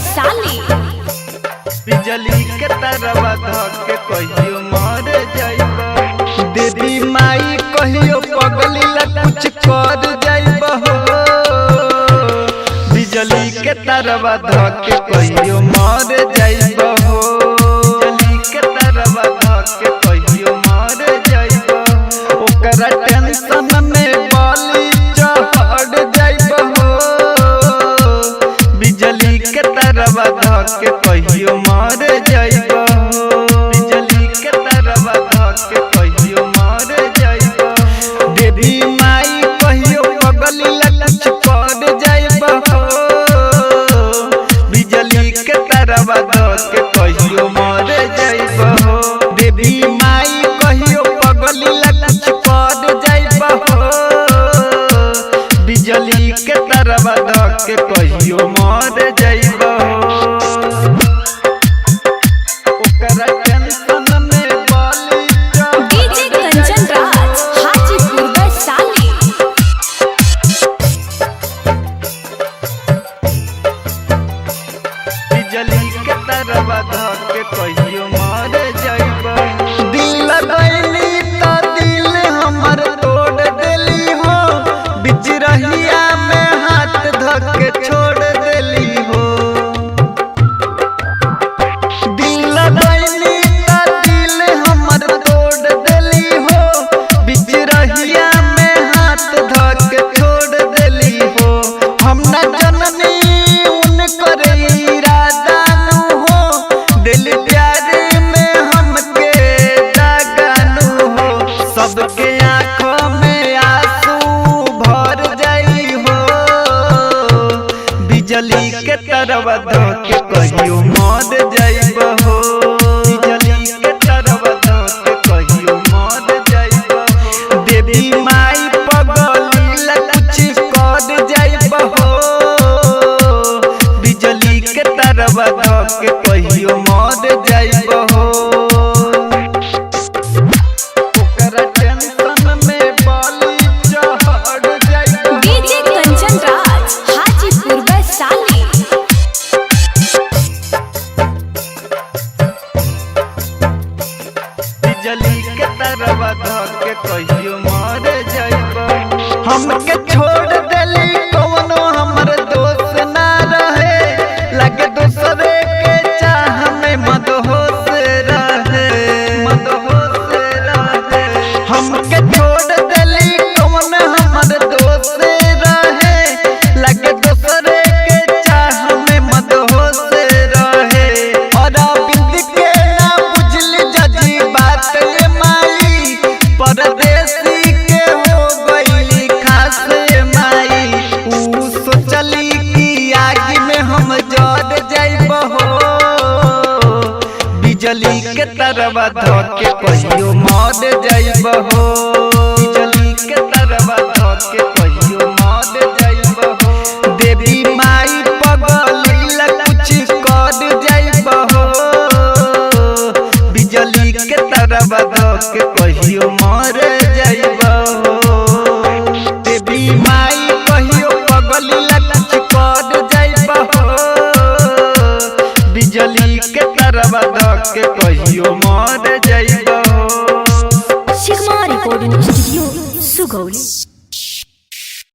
वैशाली। बिजली के तरवा धके कहियो मर जाइब, देवी माई कहियो पगली ला कुछ कर जाइब हो। बिजली के तरवा धके कहियो मर जाइब हो, बिजली के तरवा धके कहियो मर जाइब। ओकरा टेंशन में बाली चढ़ जाइब हो, बिजली के तरवा धके कहियो मर जाइब, बिजली के तरवा धके कहियो मर जाइब। देवी माई कहियो पगली ला कुछ कर जाइब हो, बिजली के तरवा धके कहियो मर जाइब हो। देवी माई कहियो पगली ला कुछ कर जाइब हो, बिजली के तरवा धके कहियो मर जाइब हो। ओकरा टेंशन में बाली डीजे कंचन राज हाजीपुर वैशाली। बिजली के तरवा धके कहियो मर जाइब। दिल लगैली त दिल हमर तोड़ देली हो, बिच रहिया में हाथ धके छोड़ देली हो। दिल लगैली त दिल हमर तोड़ देली हो, बिच रहिया में हाथ धके छोड़ देली हो। हम न जननी उनकर इरादा नु हो, दिल प्यार में हमके दागानु हो। सबके आँखों में आंसू भर जाई हो, बिजली के तरवा धके कहियो मर जाइब हो, बिजली के तरवा धके कहियो मर जाइब। देवी माई पगली ला कुछ कर जाइब हो, बिजली के तरवा धके कहियो मर जाइब हो। ओकरा टेंशन में बाली चढ़ जाइब। डीजे कंचन राज हाजीपुर वैशाली। बिजली के तरवा धके कहियो मर जाइब। हमके छोड़ देली कौनो हमर दोस्त ना रहे, लगे दूसरे के चाह में मदहोश रहे, मदहोश रहे। हमके छोड़ देली कौनो हमर दोस्त रहे, लगे दूसरे के चाह में मदहोश रहे। और बिंद के ना बुझली जजी बात ये माई, परदेसी के हो गईली खास माई। ऊ सोचली कि आगे में हम जड़ जाइब हो, बिजली के तरवा धके कहियो मर जाइब हो, बिजली के तरवा धके कहियो मर जाइब हो। देवी माई पगली ला कुछ कर जाइब हो, बिजली के तरवा धके कहियो मर जाइब हो। देवी माई कहियो पगली ला कुछ कर जाइब हो, बिजली के तरवा धके कहियो मर जाइब हो। Shigmo recording studio Sugauli.